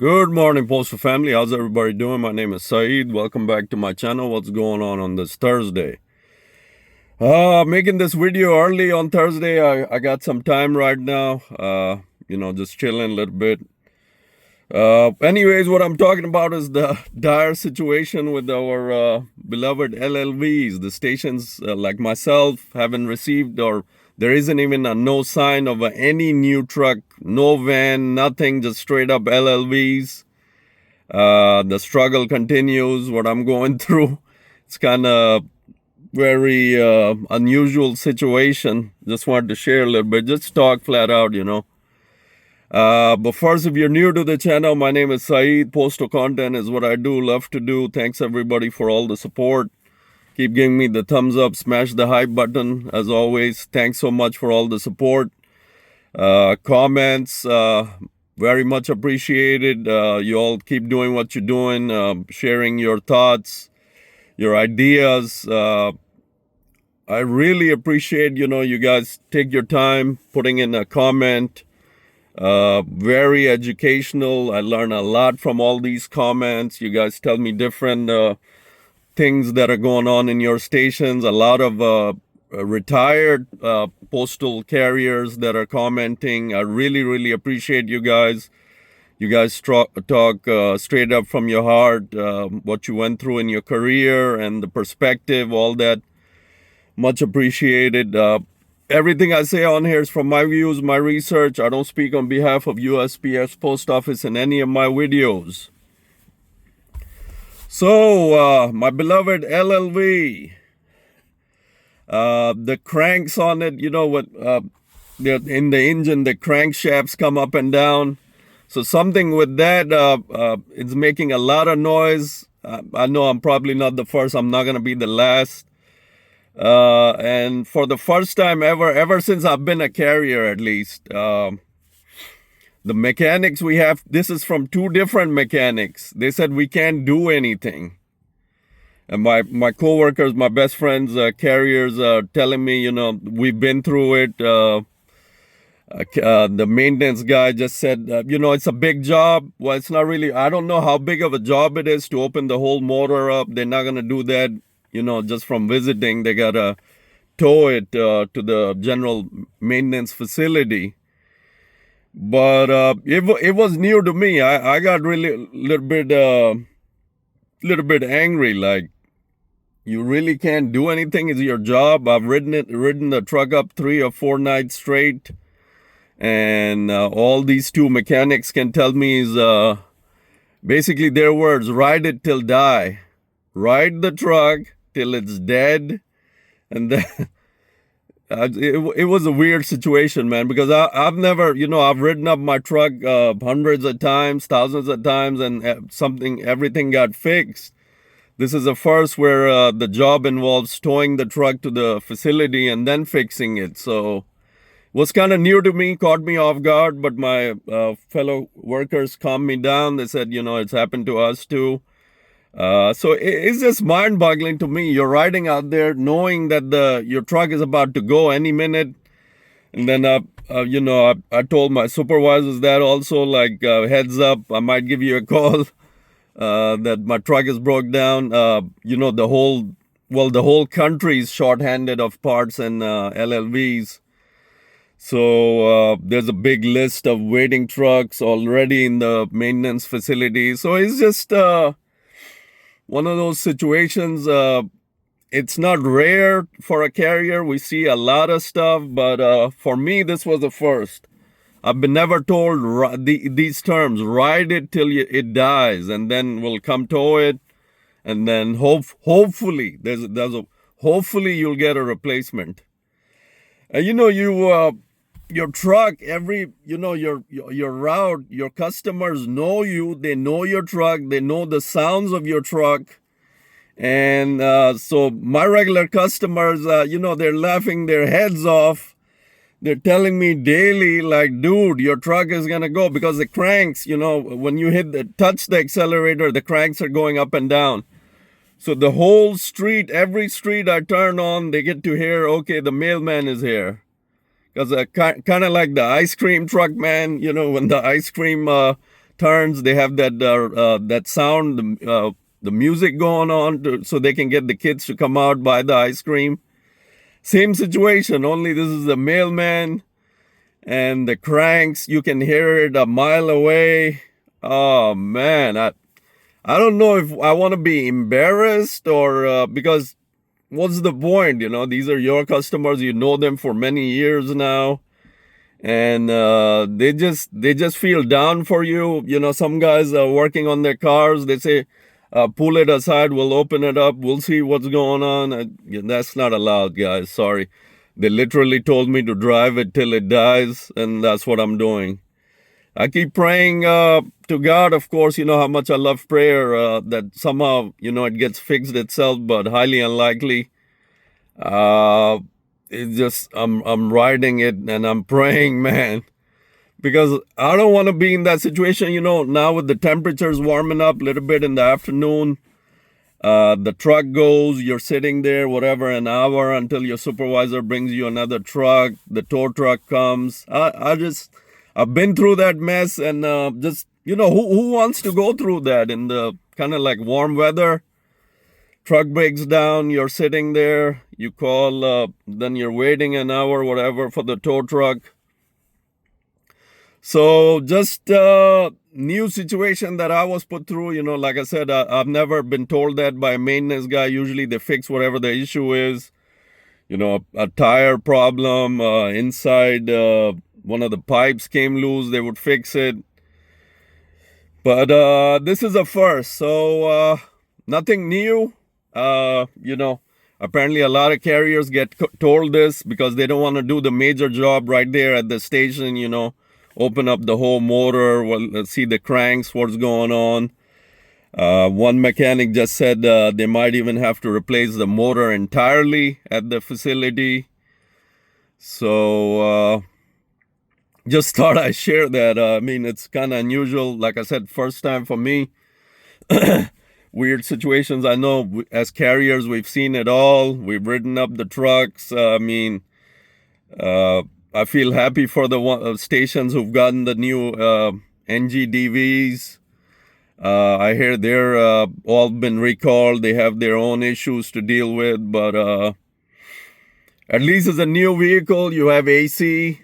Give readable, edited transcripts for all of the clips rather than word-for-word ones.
Good morning, Postal family. How's everybody doing? My name is Saeed. Welcome back to my channel. What's going on this Thursday? Making this video early on Thursday. I got some time right now. Just chilling a little bit. Anyways, what I'm talking about is the dire situation with our beloved LLVs. The stations, like myself, haven't received, or there isn't even no sign of any new truck, no van, nothing, just straight up LLVs. The struggle continues, what I'm going through. It's kind of very unusual situation. Just wanted to share a little bit, just talk flat out, But first, if you're new to the channel, my name is Saeed. Postal content is what I do, love to do. Thanks everybody for all the support. Keep giving me the thumbs up, smash the hype button. As always, thanks so much for all the support. Comments, very much appreciated. You all keep doing what you're doing, sharing your thoughts, your ideas. I really appreciate, you guys take your time putting in a comment. Very educational. I learn a lot from all these comments. You guys tell me different things that are going on in your stations. A lot of retired postal carriers that are commenting. I really appreciate you guys. You guys talk straight up from your heart, what you went through in your career and the perspective, all that. Much appreciated. Everything I say on here is from my views, my research. I don't speak on behalf of USPS Post Office in any of my videos. So, my beloved LLV, the cranks on it, in the engine, the crankshafts come up and down. So something with that, it's making a lot of noise. I know I'm probably not the first. I'm not going to be the last. And for the first time ever since I've been a carrier, at least, the mechanics we have, this is from two different mechanics. They said we can't do anything. And my coworkers, my best friends, carriers are telling me, we've been through it. The maintenance guy just said, it's a big job. Well, it's not really, I don't know how big of a job it is to open the whole motor up. They're not going to do that, just from visiting. They got to tow it to the general maintenance facility. But it was new to me. I got really little bit angry. Like, you really can't do anything? Is your job? I've ridden the truck up 3 or 4 nights straight, and all these two mechanics can tell me is basically their words: ride it till die, ride the truck till it's dead, and then. It was a weird situation, man, because I've never, I've ridden up my truck hundreds of times, thousands of times, and everything got fixed. This is the first where the job involves towing the truck to the facility and then fixing it. So it was kind of new to me, caught me off guard, but my fellow workers calmed me down. They said, it's happened to us too. So it's just mind-boggling to me. You're riding out there knowing that your truck is about to go any minute, and then I told my supervisors that also, like, heads up, I might give you a call that my truck is broke down. The whole country is short-handed of parts and LLVs. So there's a big list of waiting trucks already in the maintenance facility. So it's just one of those situations. It's not rare for a carrier. We see a lot of stuff, but for me, this was the first. I've been never told these terms: ride it till it dies, and then we'll come tow it, and then hopefully hopefully you'll get a replacement. Your truck, your route, your customers know you. They know your truck. They know the sounds of your truck. And so my regular customers, they're laughing their heads off. They're telling me daily, like, dude, your truck is going to go, because the cranks, when you touch the accelerator, the cranks are going up and down. So the whole street, every street I turn on, they get to hear, okay, the mailman is here. Because kind of like the ice cream truck, man, when the ice cream turns, they have that sound, the music going on so they can get the kids to come out, buy the ice cream. Same situation, only this is the mailman and the cranks. You can hear it a mile away. Oh man, I don't know if I want to be embarrassed or because what's the point? These are your customers. You know them for many years now, and they just feel down for you. Some guys are working on their cars. They say, pull it aside. We'll open it up. We'll see what's going on. That's not allowed, guys. Sorry. They literally told me to drive it till it dies, and that's what I'm doing. I keep praying to God, of course. You know how much I love prayer, that somehow, it gets fixed itself, but highly unlikely. It's just, I'm riding it and I'm praying, man, because I don't want to be in that situation. Now with the temperatures warming up a little bit in the afternoon, the truck goes, you're sitting there, whatever, an hour until your supervisor brings you another truck. The tow truck comes. I've been through that mess, and who wants to go through that in the kind of like warm weather? Truck breaks down, you're sitting there, you call, then you're waiting an hour, whatever, for the tow truck. So just new situation that I was put through. Like I said, I've never been told that by a maintenance guy. Usually they fix whatever the issue is. A tire problem, inside one of the pipes came loose, they would fix it. But this is a first, so nothing new. Apparently a lot of carriers get told this because they don't want to do the major job right there at the station, open up the whole motor, see the cranks, what's going on. One mechanic just said they might even have to replace the motor entirely at the facility. So just thought I'd share that. It's kind of unusual. Like I said, first time for me. Weird situations. I know as carriers, we've seen it all. We've ridden up the trucks. I feel happy for the stations who've gotten the new NGDVs. I hear they're all been recalled. They have their own issues to deal with, but at least it's a new vehicle. You have AC.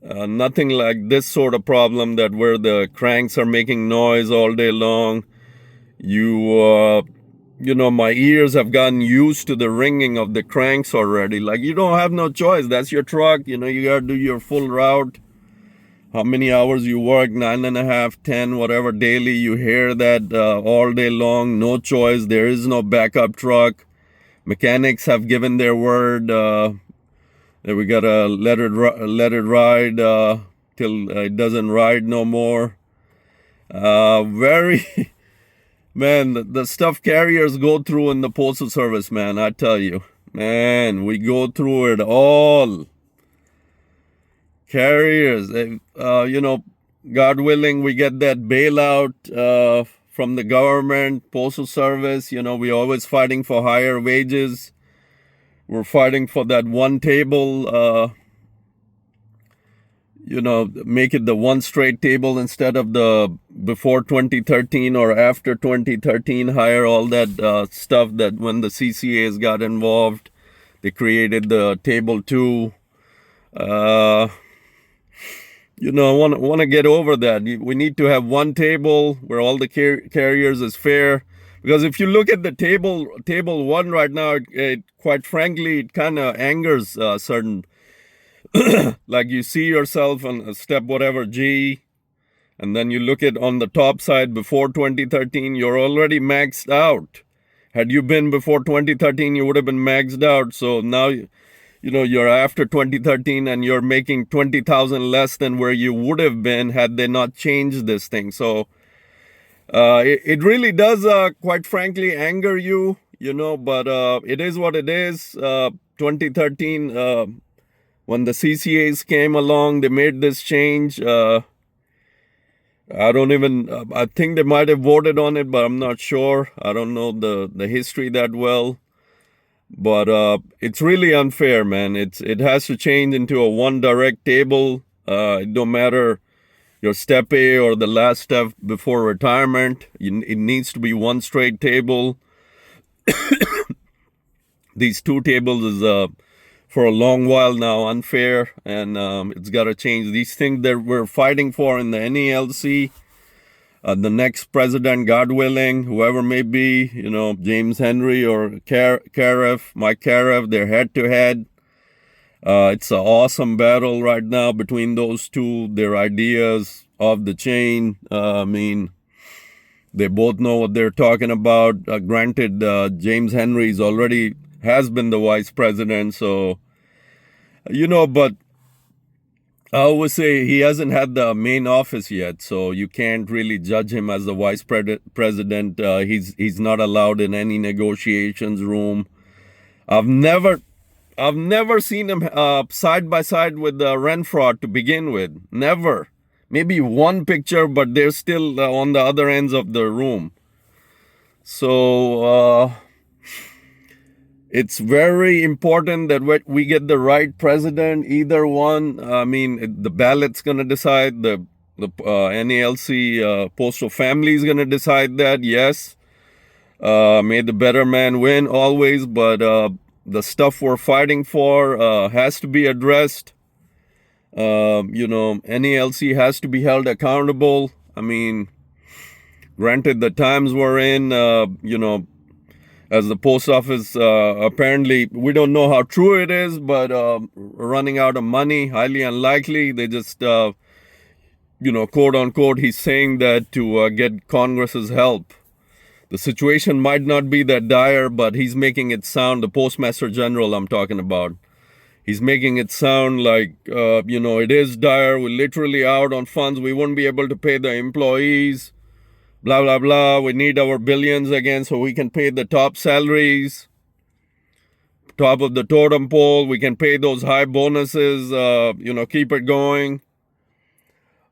Nothing like this sort of problem that where the cranks are making noise all day long. My ears have gotten used to the ringing of the cranks already. Like, you don't have no choice. That's your truck. You got to do your full route. How many hours you work, 9.5, 10, whatever, daily. You hear that all day long. No choice. There is no backup truck. Mechanics have given their word that we got to let it ride till it doesn't ride no more. Man, the stuff carriers go through in the Postal Service, man, I tell you. Man, we go through it all. Carriers, God willing, we get that bailout from the government, Postal Service. We're always fighting for higher wages. We're fighting for that one table, make it the one straight table instead of the before 2013 or after 2013 hire, all that stuff that when the CCAs got involved, they created the table 2. I want to get over that. We need to have one table where all the carriers is fair. Because if you look at the table 1 right now, it quite frankly, it kind of angers certain. Like you see yourself on a step whatever G, and then you look at on the top side before 2013, you're already maxed out. Had you been before 2013, you would have been maxed out. So now, you're after 2013 and you're making 20,000 less than where you would have been had they not changed this thing. So it really does, quite frankly, anger you, but it is what it is. 2013, when the CCAs came along, they made this change. I think they might have voted on it, but I'm not sure. I don't know the history that well. But it's really unfair, man. It has to change into a one direct table. It don't matter your step A or the last step before retirement. It needs to be one straight table. These two tables is for a long while now unfair, and it's got to change. These things that we're fighting for in the NELC, the next president, God willing, whoever may be, James Henry or Mike Karev, they're head to head. It's an awesome battle right now between those two. Their ideas off the chain. They both know what they're talking about. Granted, James Henry has been the vice president, so but I always say he hasn't had the main office yet, so you can't really judge him as the vice president. He's not allowed in any negotiations room. I've never seen him side by side with Renfro to begin with. Never. Maybe one picture, but they're still on the other ends of the room. So it's very important that we get the right president, either one. The ballot's going to decide. The NALC Postal family is going to decide that, yes. May the better man win always, but the stuff we're fighting for has to be addressed. NALC has to be held accountable. Granted, the times we're in, as the post office, apparently, we don't know how true it is, but running out of money, highly unlikely. They just, quote unquote, he's saying that to get Congress's help. The situation might not be that dire, but he's making it sound, the Postmaster General I'm talking about, he's making it sound like, it is dire. We're literally out on funds. We won't be able to pay the employees. Blah, blah, blah. We need our billions again so we can pay the top salaries. Top of the totem pole. We can pay those high bonuses, keep it going.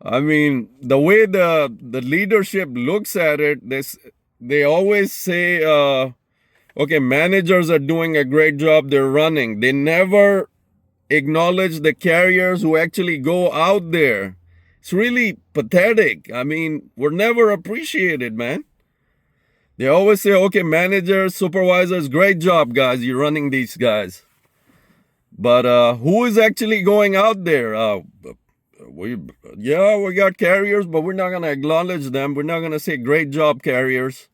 The way the leadership looks at it, they always say, okay, managers are doing a great job. They're running. They never acknowledge the carriers who actually go out there. It's really pathetic. We're never appreciated, man. They always say, okay, managers, supervisors, great job, guys. You're running these guys. But who is actually going out there? We got carriers, but we're not going to acknowledge them. We're not going to say great job, carriers.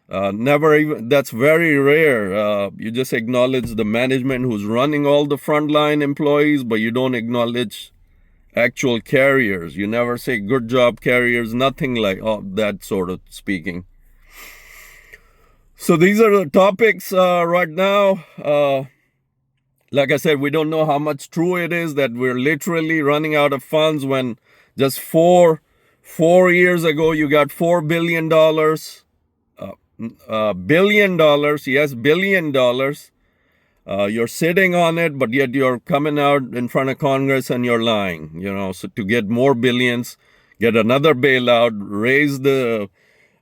Never even. That's very rare. You just acknowledge the management who's running all the frontline employees, but you don't acknowledge actual carriers. You never say good job, carriers. Nothing like that sort of speaking. So these are the topics right now. Like I said, we don't know how much true it is that we're literally running out of funds when just four years ago you got $4 billion. $1 billion, yes, $1 billion. You're sitting on it, but yet you're coming out in front of Congress and you're lying. So to get more billions, get another bailout, raise the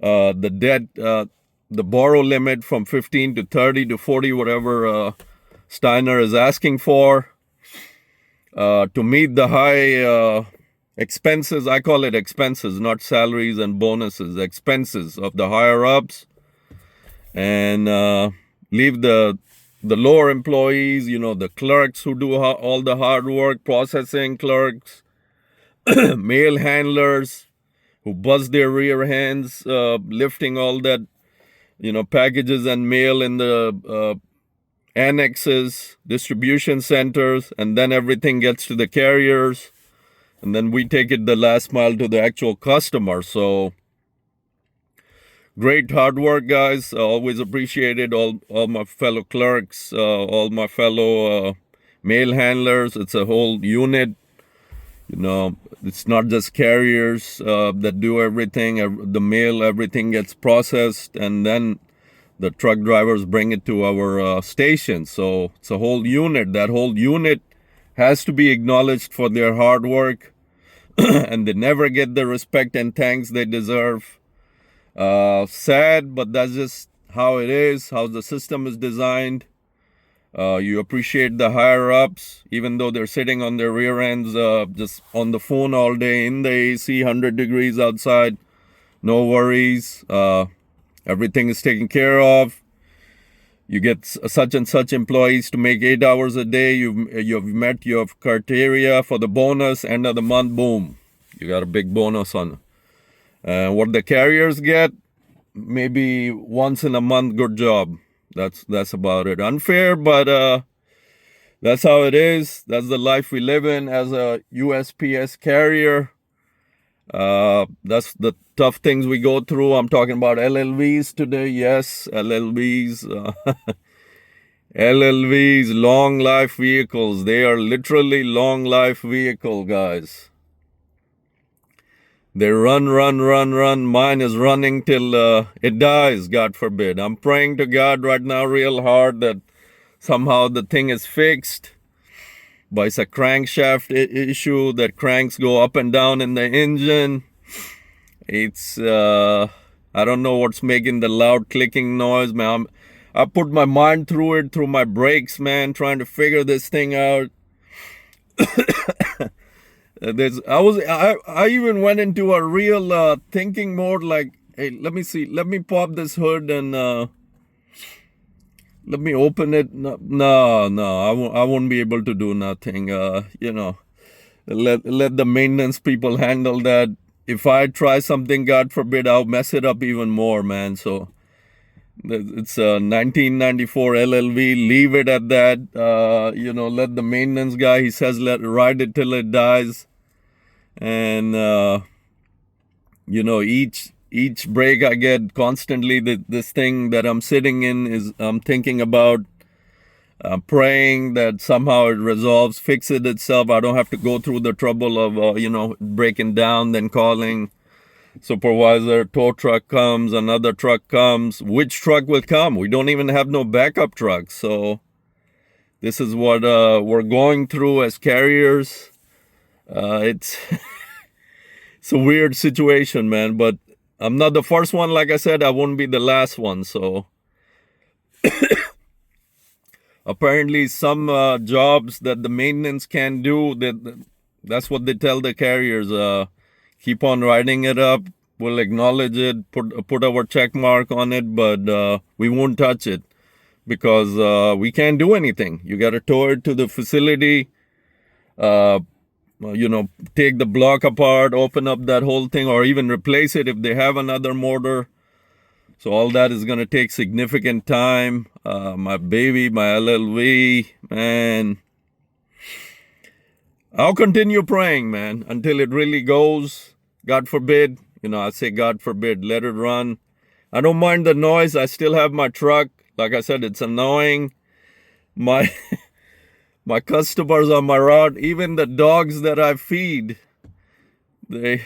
debt, the borrow limit from 15 to 30 to 40, whatever Steiner is asking for, to meet the high expenses. I call it expenses, not salaries and bonuses, expenses of the higher ups, and leave the lower employees, the clerks who do all the hard work, processing clerks, mail handlers who buzz their rear hands, lifting all that, packages and mail in the annexes, distribution centers, and then everything gets to the carriers, and then we take it the last mile to the actual customer. So great hard work, guys. Always appreciated all my fellow clerks, all my fellow mail handlers. It's a whole unit. It's not just carriers that do everything. The mail, everything gets processed, and then the truck drivers bring it to our station. So it's a whole unit. That whole unit has to be acknowledged for their hard work, and they never get the respect and thanks they deserve. Sad, but that's just how it is, how the system is designed. You appreciate the higher ups, even though they're sitting on their rear ends, just on the phone all day in the AC, 100 degrees outside. No worries. Everything is taken care of. You get such and such employees to make 8 hours a day. You've met your criteria for the bonus. End of the month, boom, you got a big bonus on. What the carriers get, maybe once in a month. Good job. That's about it. Unfair, but that's how it is. That's the life we live in as a USPS carrier. That's the tough things we go through. I'm talking about LLVs today. Yes, LLVs. LLVs, long life vehicles. They are literally long life vehicle, guys. They run. Mine is running till it dies, God forbid. I'm praying to God right now real hard that somehow the thing is fixed. But it's a crankshaft issue that cranks go up and down in the engine. It's, I don't know what's making the loud clicking noise, man. I put my mind through it, through my brakes, man, trying to figure this thing out. I even went into a real thinking mode, like, hey, let me see, let me pop this hood and let me open it. No, I won't be able to do nothing. You know, let the maintenance people handle that. If I try something, God forbid, I'll mess it up even more, man. So it's a 1994 LLV. Leave it at that. You know, let the maintenance guy, he says, ride it till it dies. And you know, each break I get constantly, this thing that I'm sitting in is, I'm thinking about, praying that somehow it resolves, fix it itself. I don't have to go through the trouble of, you know, breaking down, then calling supervisor, tow truck comes, another truck comes. Which truck will come? We don't even have no backup trucks. So this is what we're going through as carriers. It's it's a weird situation, man, but I'm not the first one. Like I said, I won't be the last one. So apparently some jobs that the maintenance can do, that's what they tell the carriers. Keep on writing it up. We'll acknowledge it, put our check mark on it, but we won't touch it because we can't do anything. You got to tow it to the facility, you know, take the block apart, open up that whole thing, or even replace it if they have another motor. So all that is going to take significant time. My baby, my LLV, man. I'll continue praying, man, until it really goes. God forbid, you know, I say God forbid, let it run. I don't mind the noise. I still have my truck. Like I said, it's annoying. My my customers on my route, even the dogs that I feed, they've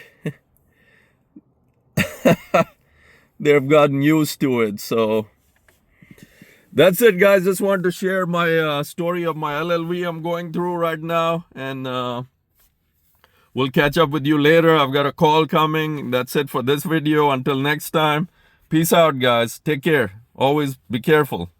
gotten used to it. So that's it, guys. Just wanted to share my story of my LLV I'm going through right now, and we'll catch up with you later. I've got a call coming. That's it for this video. Until next time, peace out, guys. Take care. Always be careful.